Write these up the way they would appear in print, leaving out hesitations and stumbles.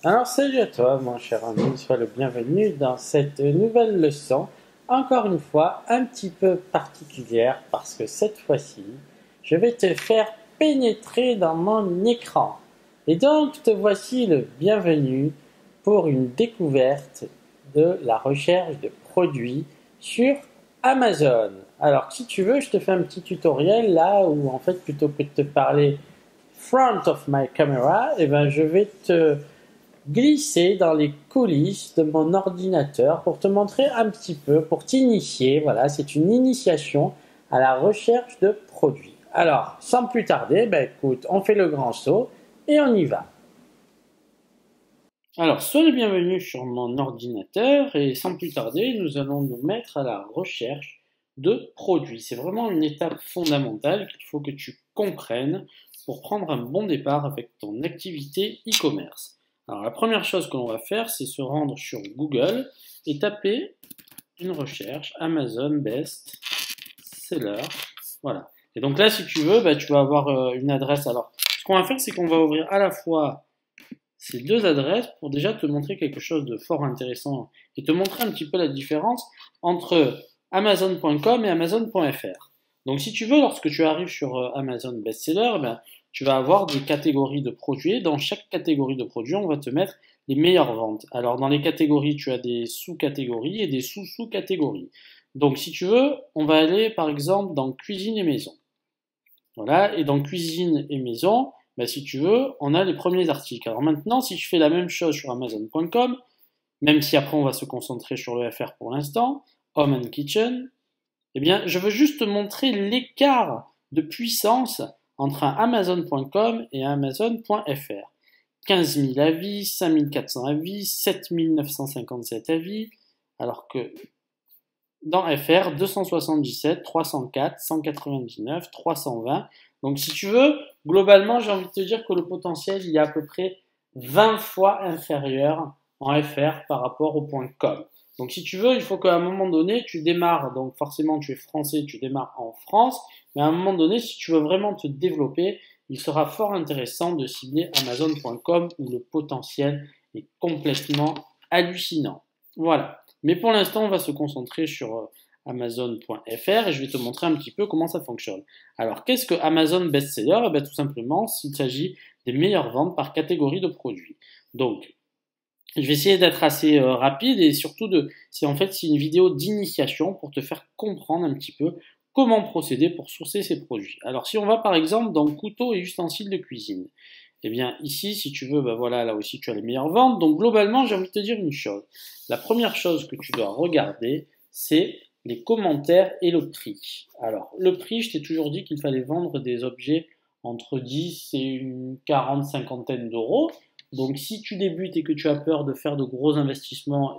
Alors salut à toi mon cher ami, sois le bienvenu dans cette nouvelle leçon, encore une fois un petit peu particulière parce que cette fois-ci, je vais te faire pénétrer dans mon écran. Et donc te voici le bienvenu pour une découverte de la recherche de produits sur Amazon. Alors si tu veux, je te fais un petit tutoriel là où en fait plutôt que de te parler front of my camera, je vais te glisser dans les coulisses de mon ordinateur pour te montrer un petit peu, pour t'initier. Voilà, c'est une initiation à la recherche de produits. Alors, sans plus tarder, écoute, on fait le grand saut et on y va. Alors, sois le bienvenu sur mon ordinateur et sans plus tarder, nous allons nous mettre à la recherche de produits. C'est vraiment une étape fondamentale qu'il faut que tu comprennes pour prendre un bon départ avec ton activité e-commerce. Alors, la première chose que l'on va faire, c'est se rendre sur Google et taper une recherche Amazon Best Seller. Voilà. Et donc là, si tu veux, tu vas avoir une adresse. Alors, ce qu'on va faire, c'est qu'on va ouvrir à la fois ces deux adresses pour déjà te montrer quelque chose de fort intéressant et te montrer un petit peu la différence entre Amazon.com et Amazon.fr. Donc si tu veux, lorsque tu arrives sur Amazon Bestseller, tu vas avoir des catégories de produits. Dans chaque catégorie de produits, on va te mettre les meilleures ventes. Alors dans les catégories, tu as des sous-catégories et des sous-sous-catégories. Donc si tu veux, on va aller par exemple dans cuisine et maison. Voilà, et dans cuisine et maison, si tu veux, on a les premiers articles. Alors maintenant, si je fais la même chose sur Amazon.com, même si après on va se concentrer sur le FR pour l'instant, Home and Kitchen, eh bien, je veux juste te montrer l'écart de puissance entre un Amazon.com et un Amazon.fr. 15 000 avis, 5 400 avis, 7 957 avis, alors que dans FR, 277, 304, 199, 320. Donc si tu veux, globalement, j'ai envie de te dire que le potentiel, il est à peu près 20 fois inférieur en FR par rapport au point .com. Donc si tu veux, il faut qu'à un moment donné, tu démarres, donc forcément tu es français, tu démarres en France, mais à un moment donné, si tu veux vraiment te développer, il sera fort intéressant de cibler Amazon.com où le potentiel est complètement hallucinant. Voilà. Mais pour l'instant, on va se concentrer sur Amazon.fr et je vais te montrer un petit peu comment ça fonctionne. Alors, qu'est-ce que Amazon Bestseller? Tout simplement, s'il s'agit des meilleures ventes par catégorie de produits. Donc, je vais essayer d'être assez rapide et surtout c'est une vidéo d'initiation pour te faire comprendre un petit peu comment procéder pour sourcer ces produits. Alors, si on va par exemple dans couteaux et ustensiles de cuisine, eh bien, ici, si tu veux, voilà, là aussi, tu as les meilleures ventes. Donc, globalement, j'ai envie de te dire une chose. La première chose que tu dois regarder, c'est les commentaires et le prix. Alors, le prix, je t'ai toujours dit qu'il fallait vendre des objets entre 10 et une 40, cinquantaine d'euros. Donc, si tu débutes et que tu as peur de faire de gros investissements,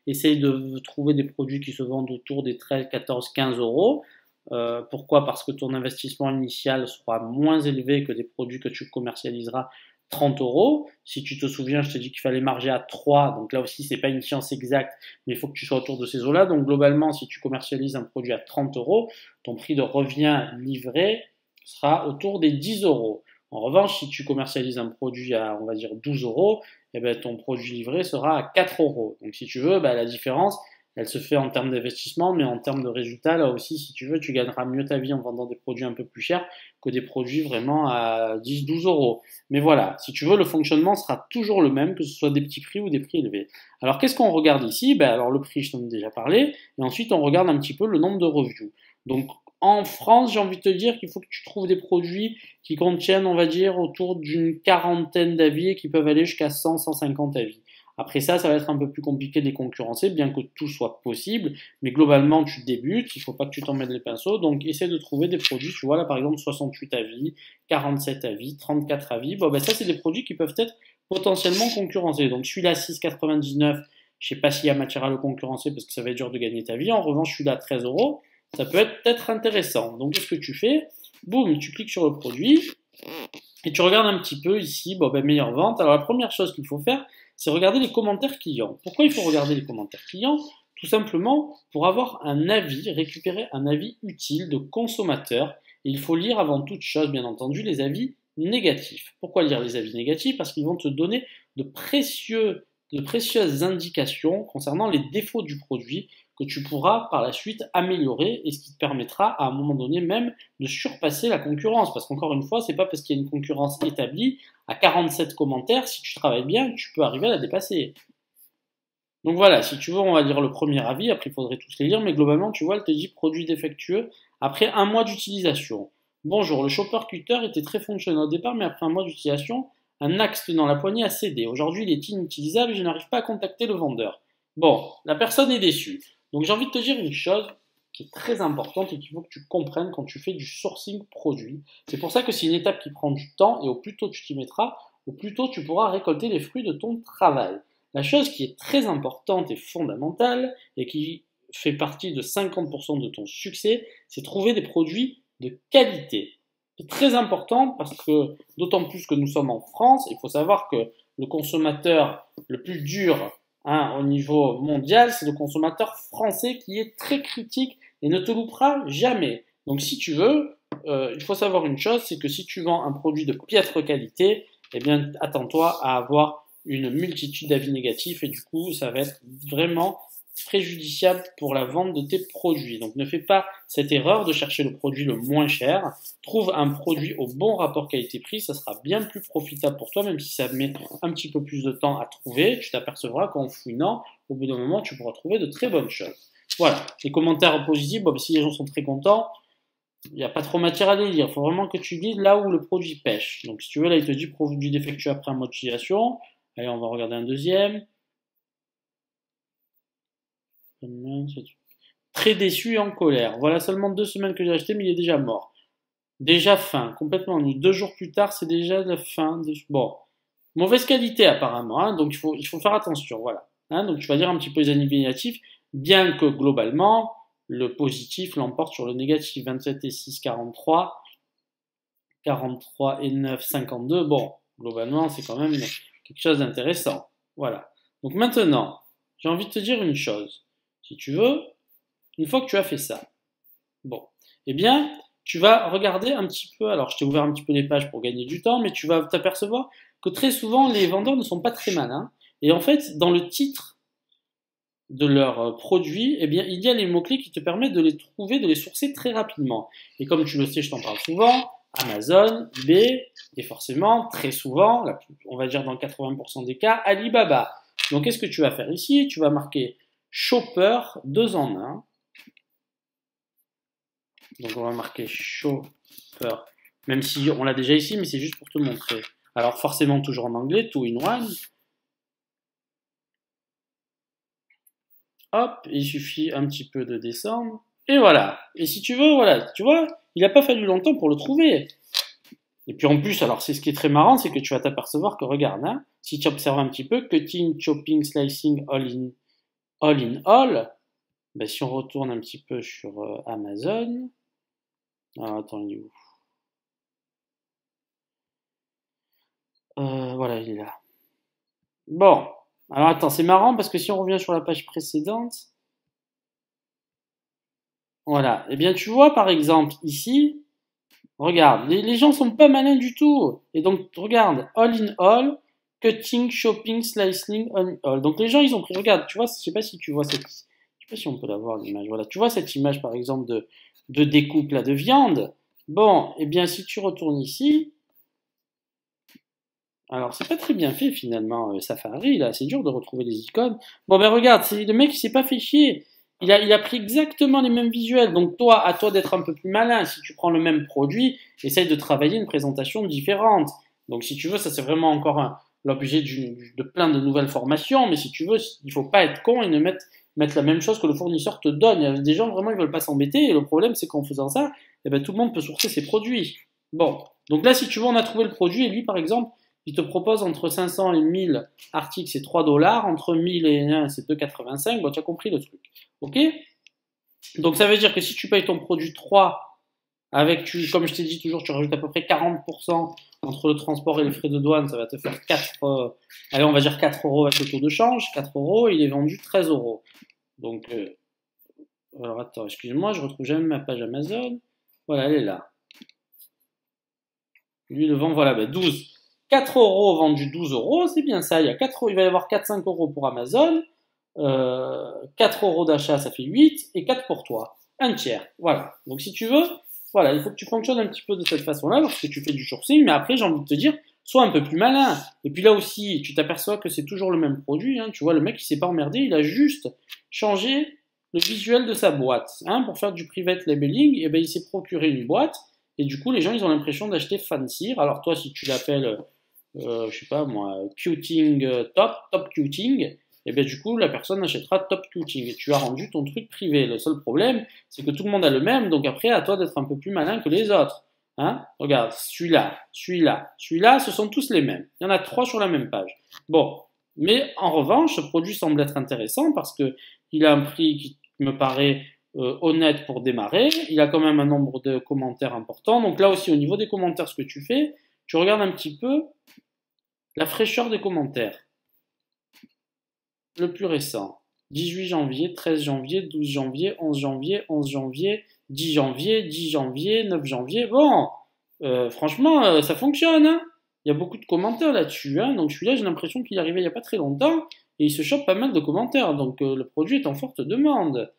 essaye de trouver des produits qui se vendent autour des 13, 14, 15 euros. Pourquoi? Parce que ton investissement initial sera moins élevé que des produits que tu commercialiseras 30 euros. Si tu te souviens, je t'ai dit qu'il fallait marger à 3, donc là aussi, c'est pas une science exacte, mais il faut que tu sois autour de ces eaux-là. Donc globalement, si tu commercialises un produit à 30 euros, ton prix de revient livré sera autour des 10 euros. En revanche, si tu commercialises un produit à, on va dire, 12 euros, ton produit livré sera à 4 euros. Donc si tu veux, la différence, elle se fait en termes d'investissement, mais en termes de résultats, là aussi, si tu veux, tu gagneras mieux ta vie en vendant des produits un peu plus chers que des produits vraiment à 10, 12 euros. Mais voilà, si tu veux, le fonctionnement sera toujours le même, que ce soit des petits prix ou des prix élevés. Alors, qu'est-ce qu'on regarde ici? Alors, le prix, je t'en ai déjà parlé, et ensuite, on regarde un petit peu le nombre de reviews. Donc, en France, j'ai envie de te dire qu'il faut que tu trouves des produits qui contiennent, on va dire, autour d'une quarantaine d'avis et qui peuvent aller jusqu'à 100, 150 avis. Après ça, ça va être un peu plus compliqué de les concurrencer, bien que tout soit possible. Mais globalement, tu débutes, il ne faut pas que tu t'en mettes les pinceaux. Donc, essaie de trouver des produits, tu vois, là, par exemple, 68 avis, 47 avis, 34 avis. Ça, c'est des produits qui peuvent être potentiellement concurrencés. Donc, celui-là, 6,99, je ne sais pas s'il y a matière à le concurrencer parce que ça va être dur de gagner ta vie. En revanche, celui-là, 13 euros, ça peut être peut-être intéressant. Donc, qu'est-ce que tu fais? Boum, tu cliques sur le produit et tu regardes un petit peu ici, meilleure vente. Alors, la première chose qu'il faut faire, c'est regarder les commentaires clients. Pourquoi il faut regarder les commentaires clients? Tout simplement pour avoir un avis, récupérer un avis utile de consommateur. Et il faut lire avant toute chose, bien entendu, les avis négatifs. Pourquoi lire les avis négatifs? Parce qu'ils vont te donner de précieuses indications concernant les défauts du produit que tu pourras par la suite améliorer et ce qui te permettra à un moment donné même de surpasser la concurrence. Parce qu'encore une fois, c'est pas parce qu'il y a une concurrence établie à 47 commentaires, si tu travailles bien, tu peux arriver à la dépasser. Donc voilà, si tu veux, on va lire le premier avis, après il faudrait tous les lire, mais globalement, tu vois, elle te dit produit défectueux après un mois d'utilisation. Bonjour, le chopper cutter était très fonctionnel au départ, mais après un mois d'utilisation, un axe dans la poignée a cédé. Aujourd'hui, il est inutilisable et je n'arrive pas à contacter le vendeur. Bon, la personne est déçue. Donc j'ai envie de te dire une chose qui est très importante et qu'il faut que tu comprennes quand tu fais du sourcing produit. C'est pour ça que c'est une étape qui prend du temps et au plus tôt tu t'y mettras, au plus tôt tu pourras récolter les fruits de ton travail. La chose qui est très importante et fondamentale et qui fait partie de 50% de ton succès, c'est trouver des produits de qualité. C'est très important parce que, d'autant plus que nous sommes en France, il faut savoir que le consommateur le plus dur au niveau mondial, c'est le consommateur français qui est très critique et ne te loupera jamais. Donc si tu veux, il faut savoir une chose, c'est que si tu vends un produit de piètre qualité, eh bien attends-toi à avoir une multitude d'avis négatifs et du coup ça va être vraiment préjudiciable pour la vente de tes produits. Donc ne fais pas cette erreur de chercher le produit le moins cher. Trouve un produit au bon rapport qualité-prix, ça sera bien plus profitable pour toi, même si ça met un petit peu plus de temps à trouver. Tu t'apercevras qu'en fouinant, au bout d'un moment, tu pourras trouver de très bonnes choses. Voilà, les commentaires positifs, bon, si les gens sont très contents, il n'y a pas trop matière à les lire. Il faut vraiment que tu lises là où le produit pêche. Donc si tu veux, là il te dit produit défectueux après un mois d'utilisation. Allez, on va regarder un deuxième. Très déçu et en colère. Voilà seulement 2 semaines que j'ai acheté, mais il est déjà mort. Déjà fin, complètement nu. 2 jours plus tard, c'est déjà la fin. Bon, mauvaise qualité apparemment, hein, donc il faut faire attention, voilà. Hein, donc tu vas dire un petit peu les avis négatifs, bien que globalement, le positif l'emporte sur le négatif. 27 et 6, 43. 43 et 9, 52. Bon, globalement, c'est quand même quelque chose d'intéressant. Voilà. Donc maintenant, j'ai envie de te dire une chose. Si tu veux, une fois que tu as fait ça, bon, eh bien, tu vas regarder un petit peu, alors je t'ai ouvert un petit peu les pages pour gagner du temps, mais tu vas t'apercevoir que très souvent, les vendeurs ne sont pas très malins. Et en fait, dans le titre de leurs produits, eh bien, il y a les mots-clés qui te permettent de les trouver, de les sourcer très rapidement. Et comme tu le sais, je t'en parle souvent, Amazon, eBay, et forcément, très souvent, on va dire dans 80% des cas, Alibaba. Donc, qu'est-ce que tu vas faire ici? Tu vas marquer Shopper 2 en 1. Donc, on va marquer Shopper, même si on l'a déjà ici, mais c'est juste pour te montrer. Alors, forcément, toujours en anglais, two in one. Hop, il suffit un petit peu de descendre. Et voilà. Et si tu veux, voilà, tu vois, il n'a pas fallu longtemps pour le trouver. Et puis en plus, alors c'est ce qui est très marrant, c'est que tu vas t'apercevoir que, regarde, hein, si tu observes un petit peu, cutting, chopping, slicing, all in all, ben, si on retourne un petit peu sur Amazon, alors attends, il est où? Voilà, il est là. Bon, alors attends, c'est marrant parce que si on revient sur la page précédente, voilà, et bien tu vois par exemple ici, regarde, les gens sont pas malins du tout. Et donc regarde, all in all, cutting, chopping, slicing, all in all. Donc les gens ils ont pris, regarde, tu vois, je sais pas si tu vois cette, je sais pas si on peut la voir l'image. Voilà, tu vois cette image par exemple de découpe là de viande. Bon, et bien si tu retournes ici. Alors, c'est pas très bien fait finalement, Safari, là, c'est dur de retrouver les icônes. Bon, ben regarde, le mec, il s'est pas fait chier. Il a pris exactement les mêmes visuels. Donc, toi, à toi d'être un peu plus malin. Si tu prends le même produit, essaye de travailler une présentation différente. Donc, si tu veux, ça c'est vraiment encore l'objet de plein de nouvelles formations. Mais si tu veux, il faut pas être con et ne mettre la même chose que le fournisseur te donne. Il y a des gens, vraiment, ils veulent pas s'embêter. Et le problème, c'est qu'en faisant ça, eh ben, tout le monde peut sourcer ses produits. Bon. Donc là, si tu veux, on a trouvé le produit. Et lui, par exemple, il te propose entre 500 et 1000 articles, c'est 3 $. Entre 1000 et 1, c'est 2,85. Bon, tu as compris le truc. Ok? Donc, ça veut dire que si tu payes ton produit 3, comme je t'ai dit toujours, tu rajoutes à peu près 40% entre le transport et les frais de douane, ça va te faire 4, allez, on va dire 4 € avec le taux de change. 4 €, il est vendu 13 €. Donc, alors attends, excuse-moi, je retrouve jamais ma page Amazon. Voilà, elle est là. Lui, le vend, voilà, 12. 4 euros vendus 12 euros, c'est bien ça. Il va y avoir 4-5 euros pour Amazon, 4 euros d'achat, ça fait 8, et 4 pour toi. Un tiers. Voilà. Donc si tu veux, voilà, il faut que tu fonctionnes un petit peu de cette façon-là lorsque tu fais du sourcing, mais après, j'ai envie de te dire, sois un peu plus malin. Et puis là aussi, tu t'aperçois que c'est toujours le même produit. Hein. Tu vois, le mec, il s'est pas emmerdé, il a juste changé le visuel de sa boîte. Hein, pour faire du private labeling, et ben, il s'est procuré une boîte, et du coup, les gens, ils ont l'impression d'acheter Fancy. Alors toi, si tu l'appelles, je sais pas moi, Cuting top Cuting, et bien du coup, la personne achètera Top Cuting, et tu as rendu ton truc privé. Le seul problème, c'est que tout le monde a le même, donc après, à toi d'être un peu plus malin que les autres. Hein, regarde, celui-là, ce sont tous les mêmes. Il y en a 3 sur la même page. Bon, mais en revanche, ce produit semble être intéressant parce que il a un prix qui me paraît honnête pour démarrer. Il a quand même un nombre de commentaires important. Donc là aussi, au niveau des commentaires, ce que tu fais, tu regardes un petit peu la fraîcheur des commentaires. Le plus récent. 18 janvier, 13 janvier, 12 janvier, 11 janvier, 11 janvier, 10 janvier, 10 janvier, 9 janvier. Bon, franchement, ça fonctionne. Hein, il y a beaucoup de commentaires là-dessus. Hein, donc celui-là, j'ai l'impression qu'il est arrivé il n'y a pas très longtemps et il se chope pas mal de commentaires. Donc le produit est en forte demande.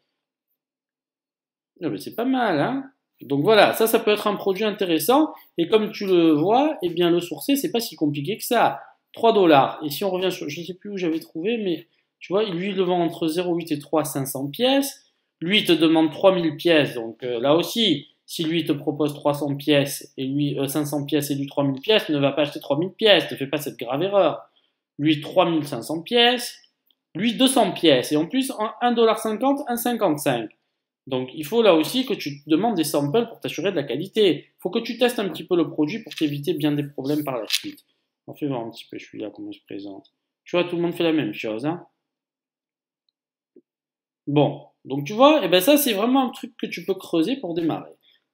Ah, ben, c'est pas mal. Hein, donc voilà, ça peut être un produit intéressant. Et comme tu le vois, eh bien le sourcer, c'est pas si compliqué que ça. 3 dollars. Et si on revient sur, je ne sais plus où j'avais trouvé, mais tu vois, lui, il le vend entre 0,8 et 3, 500 pièces. Lui, il te demande 3000 pièces. Donc là aussi, si lui, il te propose 300 pièces et lui 500 pièces et lui 3000 pièces, ne va pas acheter 3000 pièces. Ne fais pas cette grave erreur. Lui, 3500 pièces. Lui, 200 pièces. Et en plus, 1,50$, 1,55$. Donc il faut là aussi que tu te demandes des samples pour t'assurer de la qualité. Il faut que tu testes un petit peu le produit pour t'éviter bien des problèmes par la suite. On fait voir un petit peu celui-là, comment il se présente. Tu vois, tout le monde fait la même chose. Hein. Bon, donc tu vois, et ben ça c'est vraiment un truc que tu peux creuser pour démarrer.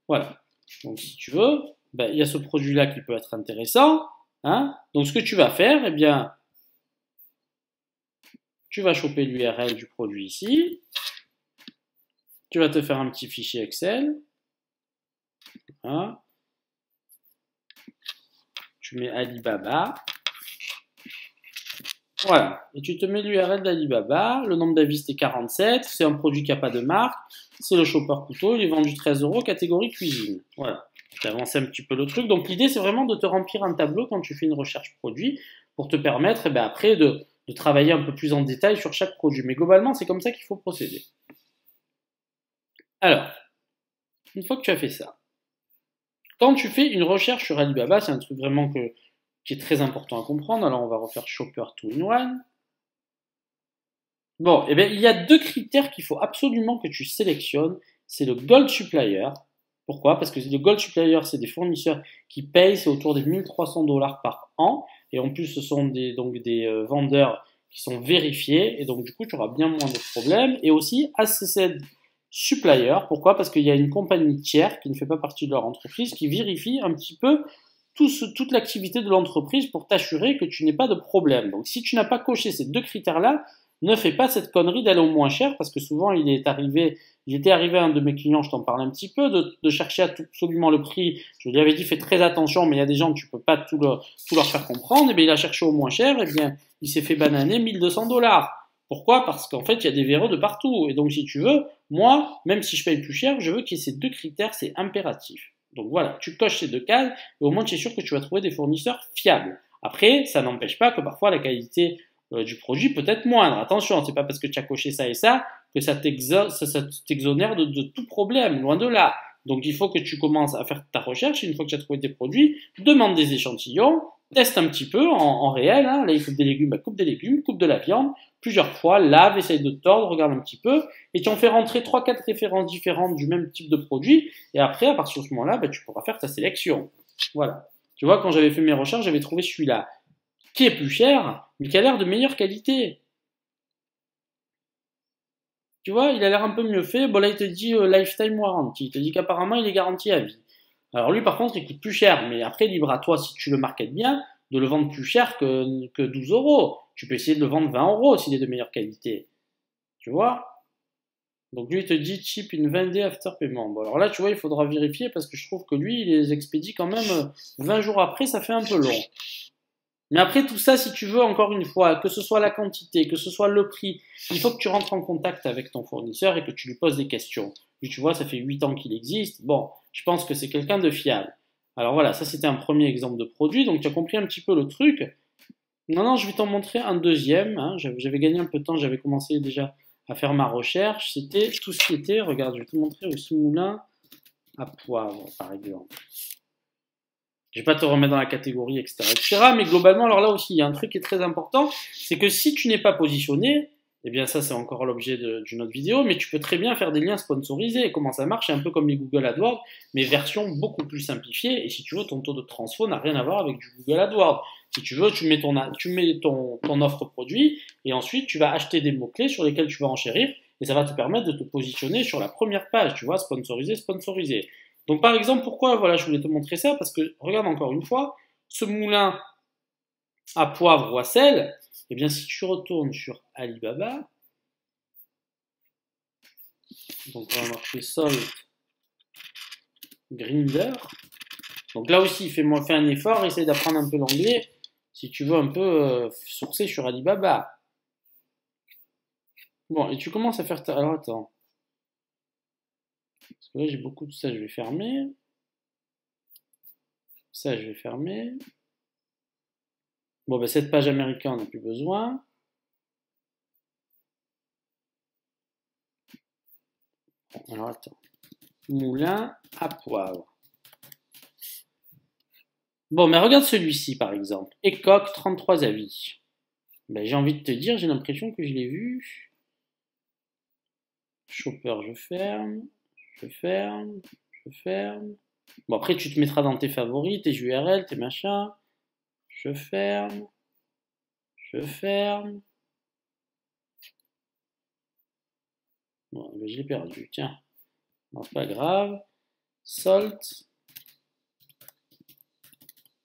Voilà. Donc si tu veux, ben, il y a ce produit-là qui peut être intéressant. Hein. Donc ce que tu vas faire, eh bien, tu vas choper l'URL du produit ici. Tu vas te faire un petit fichier Excel. Voilà. Tu mets Alibaba. Voilà. Et tu te mets l'URL d'Alibaba. Le nombre d'avis c'était 47. C'est un produit qui n'a pas de marque. C'est le chopper couteau. Il est vendu 13 euros, catégorie cuisine. Voilà. J'ai avancé un petit peu le truc. Donc l'idée c'est vraiment de te remplir un tableau quand tu fais une recherche produit pour te permettre eh bien, après de travailler un peu plus en détail sur chaque produit. Mais globalement c'est comme ça qu'il faut procéder. Alors, une fois que tu as fait ça, quand tu fais une recherche sur Alibaba, c'est un truc vraiment qui est très important à comprendre. Alors, on va refaire Shopper 2-in-1. Bon, eh bien, il y a 2 critères qu'il faut absolument que tu sélectionnes. C'est le Gold Supplier. Pourquoi? Parce que le Gold Supplier, c'est des fournisseurs qui payent, c'est autour des 1300$ par an. Et en plus, ce sont des vendeurs qui sont vérifiés. Et donc, du coup, tu auras bien moins de problèmes. Et aussi, Assessed Supplier. Pourquoi? Parce qu'il y a une compagnie tiers qui ne fait pas partie de leur entreprise qui vérifie un petit peu toute l'activité de l'entreprise pour t'assurer que tu n'aies pas de problème. Donc si tu n'as pas coché ces 2 critères-là, ne fais pas cette connerie d'aller au moins cher parce que souvent il était arrivé à un de mes clients, je t'en parle un petit peu, de chercher absolument le prix. Je lui avais dit fais très attention, mais il y a des gens que tu peux pas tout leur faire comprendre. Et bien il a cherché au moins cher, et bien il s'est fait bananer 1200$. Pourquoi? Parce qu'en fait, il y a des véreux de partout. Et donc, si tu veux, moi, même si je paye plus cher, je veux qu'il y ait ces 2 critères, c'est impératif. Donc voilà, tu coches ces 2 cases, et au moins tu es sûr que tu vas trouver des fournisseurs fiables. Après, ça n'empêche pas que parfois la qualité du produit peut être moindre. Attention, c'est pas parce que tu as coché ça et ça que ça t'exonère de tout problème, loin de là. Donc il faut que tu commences à faire ta recherche, et une fois que tu as trouvé tes produits, demande des échantillons, teste un petit peu en réel. Hein. Là, il coupe des légumes, coupe des légumes, coupe de la viande, plusieurs fois, lave, essaye de tordre, regarde un petit peu, et tu en fais rentrer 3-4 références différentes du même type de produit, et après, à partir de ce moment-là, tu pourras faire ta sélection. Voilà. Tu vois, quand j'avais fait mes recherches, j'avais trouvé celui-là, qui est plus cher, mais qui a l'air de meilleure qualité. Tu vois, il a l'air un peu mieux fait. Bon, là, il te dit lifetime warranty. Il te dit qu'apparemment, il est garanti à vie. Alors lui, par contre, il coûte plus cher, mais après, libre à toi, si tu le marketes bien, de le vendre plus cher que 12€. Tu peux essayer de le vendre 20€ s'il est de meilleure qualité. Tu vois? Donc lui, il te dit cheap in 20 days after payment. Bon, alors là, tu vois, il faudra vérifier parce que je trouve que lui, il les expédie quand même 20 jours après, ça fait un peu long. Mais après, tout ça, si tu veux, encore une fois, que ce soit la quantité, que ce soit le prix, il faut que tu rentres en contact avec ton fournisseur et que tu lui poses des questions. Puis tu vois, ça fait 8 ans qu'il existe. Bon, je pense que c'est quelqu'un de fiable. Alors voilà, ça c'était un premier exemple de produit. Donc tu as compris un petit peu le truc. Non, je vais t'en montrer un deuxième. Hein. J'avais gagné un peu de temps, j'avais commencé déjà à faire ma recherche. C'était tout ce qui était, regarde, je vais te montrer aussi moulin à poivre, par exemple. Je vais pas te remettre dans la catégorie, etc. Mais globalement, alors là aussi, il y a un truc qui est très important, c'est que si tu n'es pas positionné, eh bien ça c'est encore l'objet d'une autre vidéo, mais tu peux très bien faire des liens sponsorisés. Et comment ça marche? C'est un peu comme les Google AdWords, mais version beaucoup plus simplifiée. Et si tu veux, ton taux de transfo n'a rien à voir avec du Google AdWords. Si tu veux, tu mets ton offre produit, et ensuite tu vas acheter des mots-clés sur lesquels tu vas enchérir, et ça va te permettre de te positionner sur la première page, tu vois, sponsorisé. Donc par exemple, pourquoi voilà, je voulais te montrer ça? Parce que, regarde encore une fois, ce moulin à poivre ou à sel, eh bien si tu retournes sur Alibaba, donc on va marquer Salt Grinder, donc là aussi, fais un effort, essaye d'apprendre un peu l'anglais, si tu veux un peu sourcer sur Alibaba. Bon, et tu commences à faire ta... Alors attends. Parce que là, j'ai beaucoup de ça, je vais fermer. Ça, je vais fermer. Bon, ben, cette page américaine, on n'a plus besoin. Bon, alors, attends. Moulin à poivre. Bon, mais regarde celui-ci, par exemple. Ecoq, 33 avis. Ben, j'ai envie de te dire, j'ai l'impression que je l'ai vu. Shopper, je ferme. Je ferme. Je ferme. Bon, après, tu te mettras dans tes favoris, tes URL, tes machins. Je ferme. Je ferme. Bon, ben, je l'ai perdu. Tiens. Non, pas grave. Salt.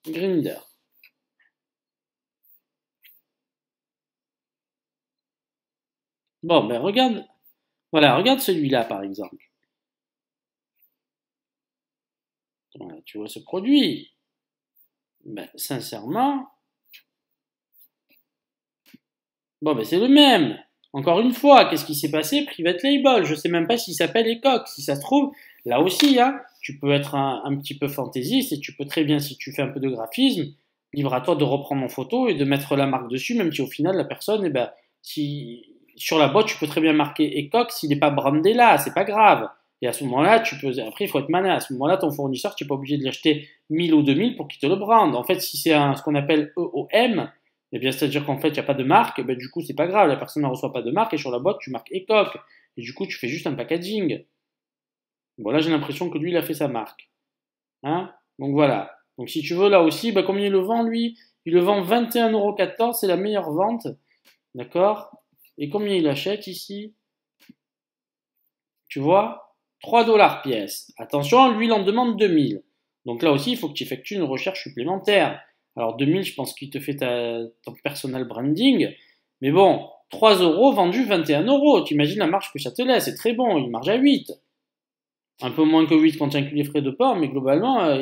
Grinder. Bon, ben regarde. Voilà, regarde celui-là, par exemple. Voilà, tu vois ce produit. Ben, sincèrement. Bon, ben c'est le même. Encore une fois, qu'est-ce qui s'est passé? Private Label. Je sais même pas s'il s'appelle Ecoq. Si ça se trouve, là aussi, hein, tu peux être un petit peu fantaisiste et tu peux très bien, si tu fais un peu de graphisme, libre à toi de reprendre en photo et de mettre la marque dessus, même si au final, la personne, eh ben, si, sur la boîte, tu peux très bien marquer Ecoq s'il n'est pas brandé là, c'est pas grave. Et à ce moment-là, tu peux, après, il faut être malin. À ce moment-là, ton fournisseur, tu n'es pas obligé de l'acheter 1000 ou 2000 pour qu'il te le brande. En fait, si c'est ce qu'on appelle EOM, eh bien, c'est-à-dire qu'en fait, il n'y a pas de marque, ben, du coup, c'est pas grave, la personne ne reçoit pas de marque, et sur la boîte, tu marques Ecoq. Et du coup, tu fais juste un packaging. Bon, là, j'ai l'impression que lui, il a fait sa marque. Hein? Donc voilà. Donc si tu veux, là aussi, ben, combien il le vend, lui? Il le vend 21,14 €, c'est la meilleure vente. D'accord? Et combien il achète ici? Tu vois? 3 $ pièce. Attention, lui, il en demande 2000. Donc là aussi, il faut que tu effectues une recherche supplémentaire. Alors 2000, je pense qu'il te fait ton personal branding. Mais bon, 3 € vendu 21 €. T'imagines la marge que ça te laisse. C'est très bon, il marge à 8. Un peu moins que 8 quand tu inclus les frais de port, mais globalement,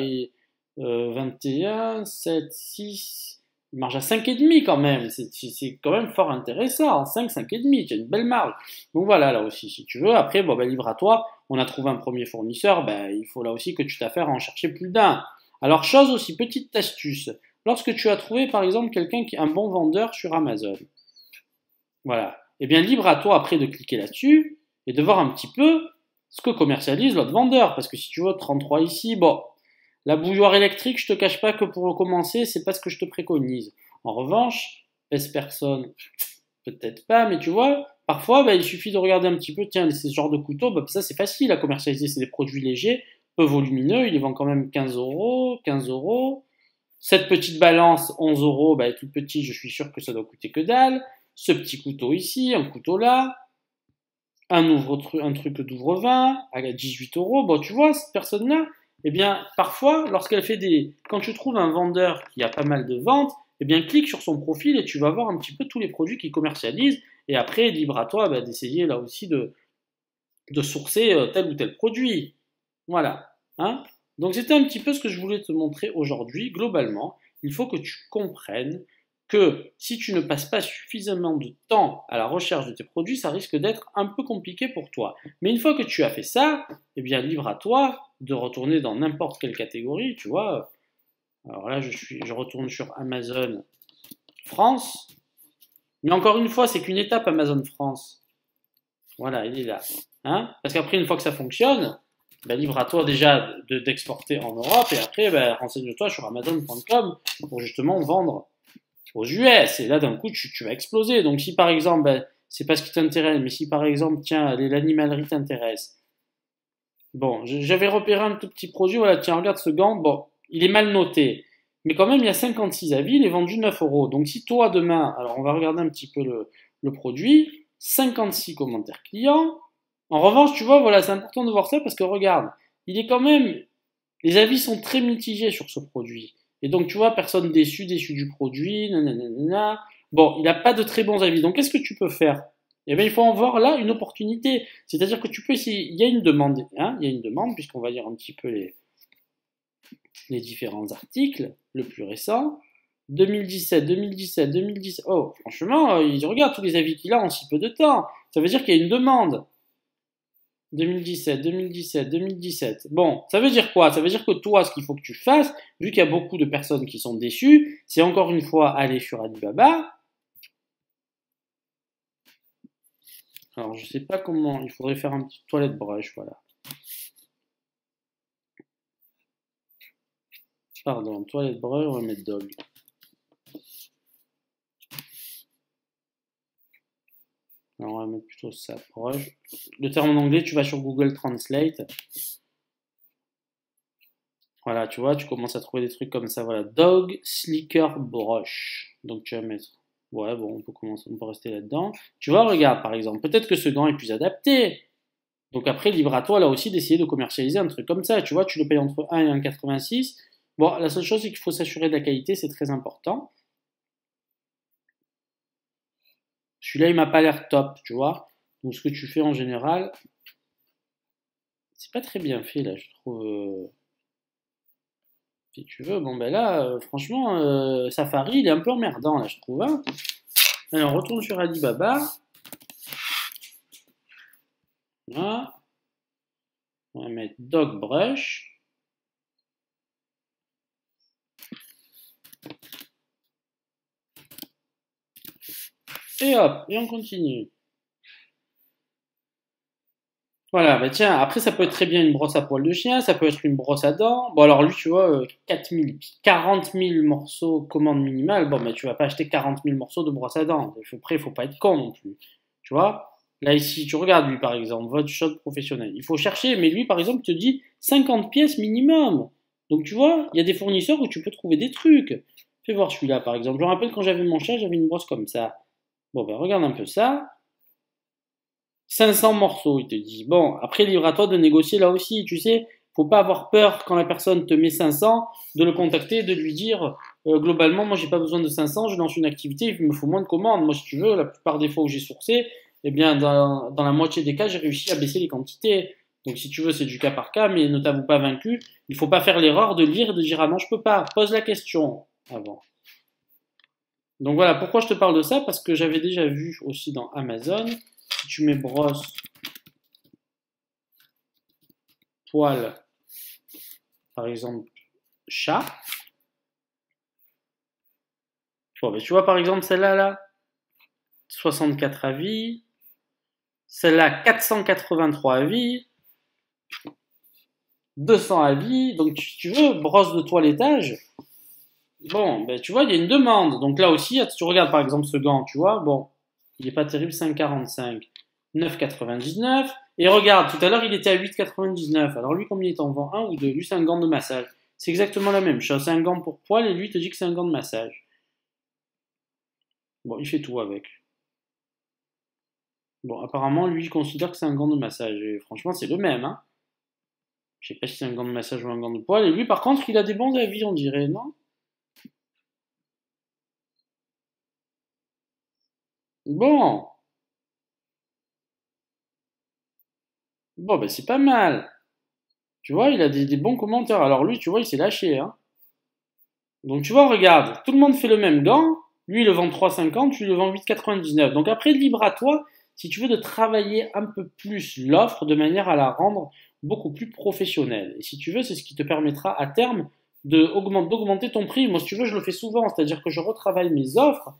21, 7, 6, il marge à 5,5 quand même. C'est quand même fort intéressant. 5, 5,5, tu as une belle marge. Donc voilà, là aussi, si tu veux. Après, bon, ben, livre à toi, on a trouvé un premier fournisseur, ben, il faut là aussi que tu t'affaires à en chercher plus d'un. Alors, chose aussi, petite astuce. Lorsque tu as trouvé, par exemple, quelqu'un qui est un bon vendeur sur Amazon, voilà, eh bien, libre à toi après de cliquer là-dessus et de voir un petit peu ce que commercialise l'autre vendeur. Parce que si tu vois 33 ici, bon, la bouilloire électrique, je te cache pas que pour commencer, c'est pas ce que je te préconise. En revanche, S-Personne, peut-être pas, mais tu vois, parfois, bah, il suffit de regarder un petit peu, tiens, ce genre de couteau, bah, ça c'est facile à commercialiser, c'est des produits légers, peu volumineux, il les vend quand même 15 €, 15 €. Cette petite balance, 11 €, bah, tout petit, je suis sûr que ça doit coûter que dalle. Ce petit couteau ici, un couteau là, un truc d'ouvre-vin à 18 €. Bon, tu vois, cette personne-là, eh bien, parfois, lorsqu'elle fait quand tu trouves un vendeur qui a pas mal de ventes, eh bien, clique sur son profil et tu vas voir un petit peu tous les produits qu'il commercialise. Et après, libre à toi d'essayer là aussi de sourcer tel ou tel produit. Voilà. Hein? Donc, c'était un petit peu ce que je voulais te montrer aujourd'hui, globalement. il faut que tu comprennes que si tu ne passes pas suffisamment de temps à la recherche de tes produits, ça risque d'être un peu compliqué pour toi. Mais une fois que tu as fait ça, eh bien, libre à toi de retourner dans n'importe quelle catégorie, tu vois. Alors là, je retourne sur Amazon France. Mais encore une fois, c'est qu'une étape Amazon France. Voilà, il est là. Hein, parce qu'après, une fois que ça fonctionne, ben, libre à toi déjà d'exporter en Europe et après, ben, renseigne-toi sur Amazon.com pour justement vendre aux US. Et là, d'un coup, tu vas exploser. Donc, si par exemple, ben, c'est pas ce qui t'intéresse, mais si par exemple, tiens, l'animalerie t'intéresse. Bon, j'avais repéré un tout petit produit, voilà, tiens, regarde ce gant, bon, il est mal noté. Mais quand même, il y a 56 avis, il est vendu 9 euros. Donc, si toi, demain, alors on va regarder un petit peu le produit, 56 commentaires clients. En revanche, tu vois, voilà, c'est important de voir ça parce que regarde, il est quand même, les avis sont très mitigés sur ce produit. Et donc, tu vois, personne déçu du produit, nanana. Bon, il n'a pas de très bons avis. Donc, qu'est-ce que tu peux faire? Eh bien, il faut en voir là une opportunité. C'est-à-dire que tu peux essayer, il y a une demande, hein, il y a une demande, puisqu'on va lire un petit peu les différents articles, le plus récent. 2017, 2017, 2017. Oh, franchement, il regarde tous les avis qu'il a en si peu de temps. Ça veut dire qu'il y a une demande. 2017, 2017, 2017. Bon, ça veut dire quoi? Ça veut dire que toi, ce qu'il faut que tu fasses, vu qu'il y a beaucoup de personnes qui sont déçues, c'est encore une fois aller sur Alibaba. Alors, je sais pas comment, il faudrait faire un petit toilette brush, voilà. Pardon, toilette brush, on va mettre dog. Alors, on va mettre plutôt ça, brush. Le terme en anglais, tu vas sur Google Translate. Voilà, tu vois, tu commences à trouver des trucs comme ça, voilà. Dog Slicker Brush. Donc, tu vas mettre. Ouais, bon, on peut commencer, on peut rester là-dedans. Tu vois, regarde, par exemple, peut-être que ce gant est plus adapté. Donc après, libre à toi, là aussi, d'essayer de commercialiser un truc comme ça. Tu vois, tu le payes entre 1 et 1,86. Bon, la seule chose, c'est qu'il faut s'assurer de la qualité, c'est très important. Celui-là, il m'a pas l'air top, tu vois. Donc ce que tu fais en général, c'est pas très bien fait, là, je trouve. Si tu veux, bon, ben là, franchement, Safari, il est un peu emmerdant, là, je trouve. Hein. Allez, on retourne sur Alibaba. Voilà. On va mettre Dog Brush. Et hop, et on continue. Voilà, bah tiens, après ça peut être très bien une brosse à poils de chien, ça peut être une brosse à dents. Bon alors lui, tu vois, 4000, 40 000 morceaux commande minimale, bon bah tu vas pas acheter 40 000 morceaux de brosse à dents. Après, il faut pas être con non plus. Tu vois? Là ici, tu regardes lui par exemple, votre shop professionnel. Il faut chercher, mais lui par exemple te dit 50 pièces minimum. Donc tu vois, il y a des fournisseurs où tu peux trouver des trucs. Fais voir celui-là par exemple. Je me rappelle quand j'avais mon chat, j'avais une brosse comme ça. Bon ben regarde un peu ça. 500 morceaux, il te dit. Bon, après, libre à toi de négocier là aussi, tu sais. Faut pas avoir peur quand la personne te met 500 de le contacter, de lui dire globalement, moi j'ai pas besoin de 500, je lance une activité, il me faut moins de commandes. Moi, si tu veux, la plupart des fois où j'ai sourcé, eh bien, dans la moitié des cas, j'ai réussi à baisser les quantités. Donc, si tu veux, c'est du cas par cas, mais ne t'avoue pas vaincu. Il faut pas faire l'erreur de lire et de dire ah non, je peux pas. Pose la question avant. Donc voilà, pourquoi je te parle de ça? Parce que j'avais déjà vu aussi dans Amazon, si tu mets brosse, poil, par exemple, chat. Bon, ben, tu vois, par exemple, celle-là, là, 64 avis. Celle-là, 483 avis. 200 avis. Donc, tu veux, brosse de toilettage. Bon, ben, tu vois, il y a une demande. Donc là aussi, tu regardes, par exemple, ce gant, tu vois, bon, il n'est pas terrible, 5,45. 9,99. Et regarde, tout à l'heure, il était à 8,99. Alors lui, combien il t'en vend? Un ou deux? Lui, c'est un gant de massage. C'est exactement la même chose. C'est un gant pour poil et lui, il te dit que c'est un gant de massage. Bon, il fait tout avec. Bon, apparemment, lui, il considère que c'est un gant de massage. Et franchement, c'est le même, hein. Je sais pas si c'est un gant de massage ou un gant de poil. Et lui, par contre, il a des bons avis, on dirait, non? Bon. Bon, ben c'est pas mal. Tu vois, il a des bons commentaires. Alors lui, tu vois, il s'est lâché, hein. Donc tu vois, regarde, tout le monde fait le même gant, lui il le vend 3,50, lui il le vend 8,99. Donc après, libre à toi, si tu veux, de travailler un peu plus l'offre de manière à la rendre beaucoup plus professionnelle. Et si tu veux, c'est ce qui te permettra à terme d'augmenter ton prix. Moi, si tu veux, je le fais souvent, c'est-à-dire que je retravaille mes offres.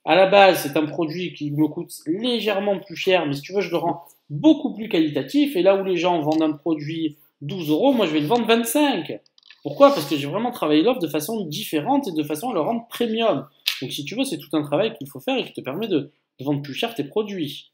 À la base, c'est un produit qui me coûte légèrement plus cher, mais si tu veux, je le rends beaucoup plus qualitatif. Et là où les gens vendent un produit 12 euros, moi je vais le vendre 25. Pourquoi? Parce que j'ai vraiment travaillé l'offre de façon différente et de façon à le rendre premium. Donc si tu veux, c'est tout un travail qu'il faut faire et qui te permet de vendre plus cher tes produits.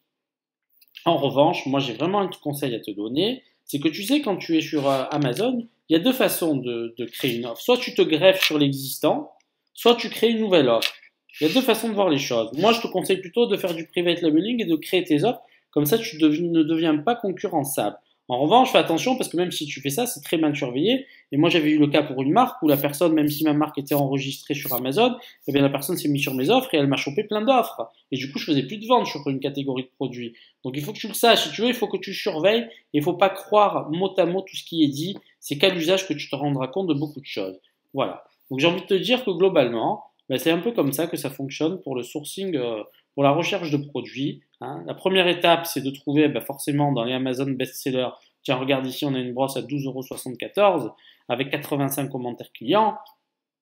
En revanche, moi j'ai vraiment un petit conseil à te donner, c'est que tu sais, quand tu es sur Amazon, il y a deux façons de créer une offre. Soit tu te greffes sur l'existant, soit tu crées une nouvelle offre. Il y a deux façons de voir les choses. Moi, je te conseille plutôt de faire du private labeling et de créer tes offres. Comme ça, tu ne deviens pas concurrençable. En revanche, fais attention parce que même si tu fais ça, c'est très mal surveillé. Et moi, j'avais eu le cas pour une marque où la personne, même si ma marque était enregistrée sur Amazon, eh bien, la personne s'est mise sur mes offres et elle m'a chopé plein d'offres. Et du coup, je faisais plus de ventes sur une catégorie de produits. Donc, il faut que tu le saches. Si tu veux, il faut que tu surveilles. Et il faut pas croire mot à mot tout ce qui est dit. C'est qu'à l'usage que tu te rendras compte de beaucoup de choses. Voilà. Donc, j'ai envie de te dire que globalement, ben, c'est un peu comme ça que ça fonctionne pour le sourcing, pour la recherche de produits. Hein. La première étape, c'est de trouver ben, forcément dans les Amazon best-sellers. Tiens, regarde ici, on a une brosse à 12,74 € avec 85 commentaires clients.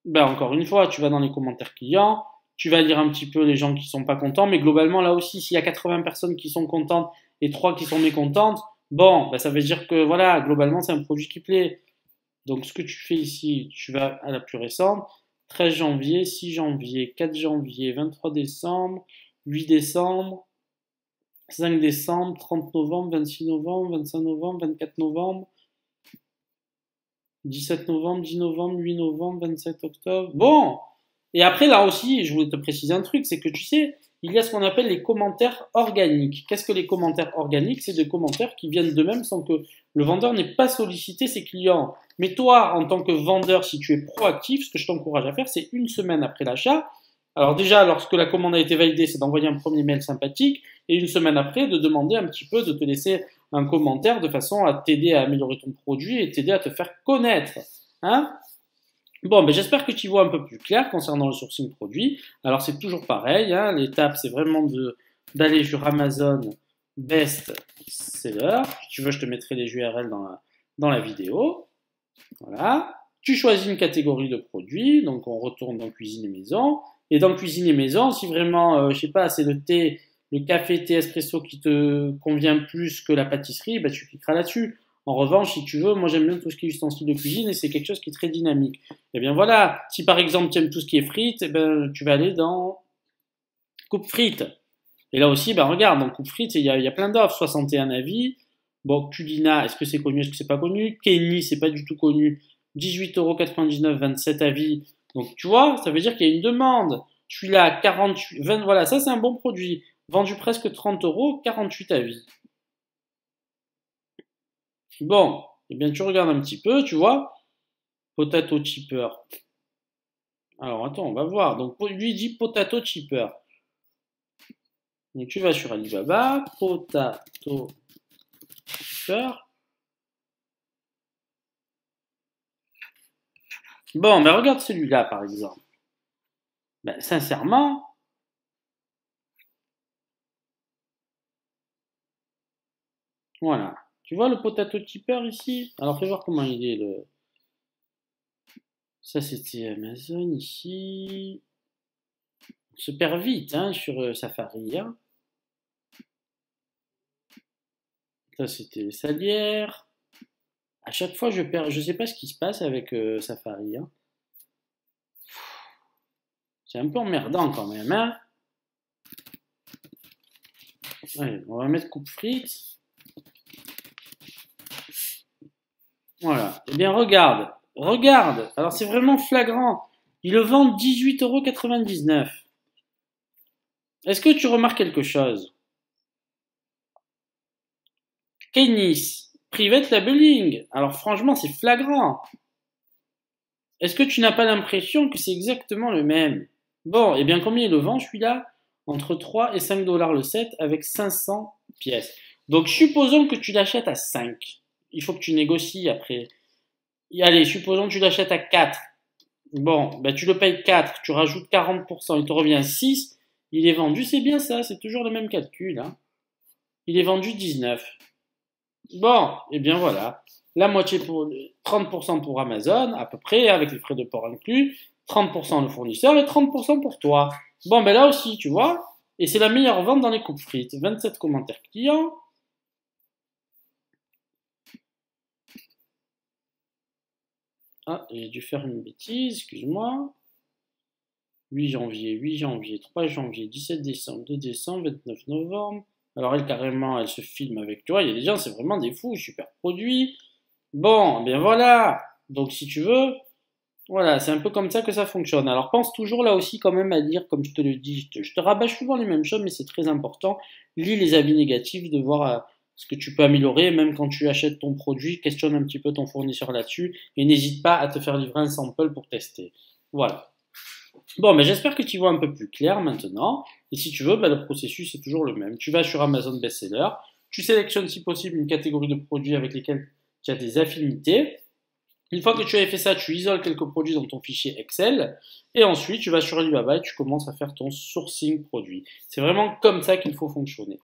Ben, encore une fois, tu vas dans les commentaires clients, tu vas lire un petit peu les gens qui sont pas contents, mais globalement, là aussi, s'il y a 80 personnes qui sont contentes et 3 qui sont mécontentes, bon, ben, ça veut dire que voilà, globalement, c'est un produit qui plaît. Donc, ce que tu fais ici, tu vas à la plus récente. 13 janvier, 6 janvier, 4 janvier, 23 décembre, 8 décembre, 5 décembre, 30 novembre, 26 novembre, 25 novembre, 24 novembre, 17 novembre, 10 novembre, 8 novembre, 27 octobre. Bon! Et après, là aussi, je voulais te préciser un truc, c'est que tu sais, il y a ce qu'on appelle les commentaires organiques. Qu'est-ce que les commentaires organiques? C'est des commentaires qui viennent d'eux-mêmes sans que le vendeur n'ait pas sollicité ses clients. Mais toi, en tant que vendeur, si tu es proactif, ce que je t'encourage à faire, c'est une semaine après l'achat. Alors déjà, lorsque la commande a été validée, c'est d'envoyer un premier mail sympathique et une semaine après, de demander un petit peu de te laisser un commentaire de façon à t'aider à améliorer ton produit et t'aider à te faire connaître. Hein? Bon, ben j'espère que tu vois un peu plus clair concernant le sourcing produit. Alors c'est toujours pareil, hein, l'étape c'est vraiment d'aller sur Amazon Best Seller. Si tu veux, je te mettrai les URL dans la vidéo. Voilà. Tu choisis une catégorie de produits, donc on retourne dans cuisine et maison. Et dans cuisine et maison, si vraiment, je sais pas, c'est le thé, le café, thé, espresso qui te convient plus que la pâtisserie, ben tu cliqueras là-dessus. En revanche, si tu veux, moi j'aime bien tout ce qui est ustensiles de cuisine et c'est quelque chose qui est très dynamique. Et bien voilà, si par exemple tu aimes tout ce qui est frites, eh ben, tu vas aller dans coupe frites. Et là aussi, ben regarde, dans coupe frites, il y a plein d'offres, 61 avis. Bon, Culina, est-ce que c'est connu, est-ce que c'est pas connu? Kenny, c'est pas du tout connu. 18,99 €, 27 avis. Donc tu vois, ça veut dire qu'il y a une demande. Je suis là à 48, 20, voilà, ça c'est un bon produit. Vendu presque 30 €, 48 avis. Bon, eh bien tu regardes un petit peu, tu vois. Potato chipper. Alors attends, on va voir. Donc lui dit potato chipper. Donc tu vas sur Alibaba, potato chipper. Bon, mais regarde celui-là par exemple. Ben, sincèrement, voilà. Tu vois le potato chipper ici? Alors fais voir comment il est le. Ça c'était Amazon ici. On se perd vite hein, sur Safari. Hein. Ça c'était les salières. À chaque fois je perds. Je sais pas ce qui se passe avec Safari. Hein. C'est un peu emmerdant quand même. Hein. Allez, on va mettre coupe frites. Voilà. Eh bien, regarde. Regarde. Alors, c'est vraiment flagrant. Ils le vendent 18,99 €. Est-ce que tu remarques quelque chose? Kennis, private labeling. Alors, franchement, c'est flagrant. Est-ce que tu n'as pas l'impression que c'est exactement le même? Bon, eh bien, combien il le vend, celui-là? Entre 3 et 5 $ le set avec 500 pièces. Donc, supposons que tu l'achètes à 5. Il faut que tu négocies après. Et allez, supposons que tu l'achètes à 4. Bon, ben tu le payes 4, tu rajoutes 40%, il te revient 6. Il est vendu, c'est bien ça, c'est toujours le même calcul, hein. Il est vendu 19. Bon, et bien voilà. La moitié pour 30% pour Amazon, à peu près, avec les frais de port inclus, 30% le fournisseur et 30% pour toi. Bon, ben là aussi, tu vois. Et c'est la meilleure vente dans les coupes frites. 27 commentaires clients. Ah, j'ai dû faire une bêtise, excuse-moi. 8 janvier, 8 janvier, 3 janvier, 17 décembre, 2 décembre, 29 novembre. Alors elle, carrément, elle se filme avec toi. Il y a des gens, c'est vraiment des fous, super produits. Bon, bien voilà. Donc si tu veux, voilà, c'est un peu comme ça que ça fonctionne. Alors pense toujours là aussi quand même à lire, comme je te le dis, je te rabâche souvent les mêmes choses, mais c'est très important. Lis les avis négatifs, de voir ce que tu peux améliorer, même quand tu achètes ton produit, questionne un petit peu ton fournisseur là-dessus, et n'hésite pas à te faire livrer un sample pour tester. Voilà. Bon, mais j'espère que tu vois un peu plus clair maintenant. Et si tu veux, bah, le processus est toujours le même. Tu vas sur Amazon Bestseller, tu sélectionnes si possible une catégorie de produits avec lesquels tu as des affinités. Une fois que tu as fait ça, tu isoles quelques produits dans ton fichier Excel. Et ensuite, tu vas sur Alibaba et tu commences à faire ton sourcing produit. C'est vraiment comme ça qu'il faut fonctionner.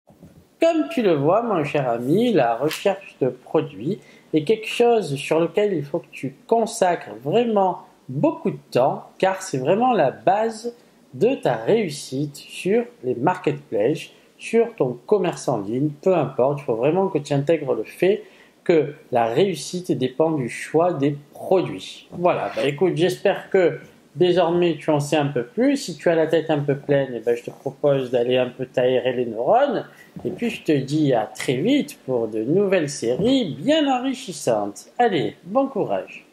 Comme tu le vois, mon cher ami, la recherche de produits est quelque chose sur lequel il faut que tu consacres vraiment beaucoup de temps, car c'est vraiment la base de ta réussite sur les marketplaces, sur ton commerce en ligne, peu importe, il faut vraiment que tu intègres le fait que la réussite dépend du choix des produits. Voilà, bah écoute, j'espère que désormais tu en sais un peu plus. Si tu as la tête un peu pleine, eh ben, je te propose d'aller un peu t'aérer les neurones. Et puis je te dis à très vite pour de nouvelles séries bien enrichissantes. Allez, bon courage!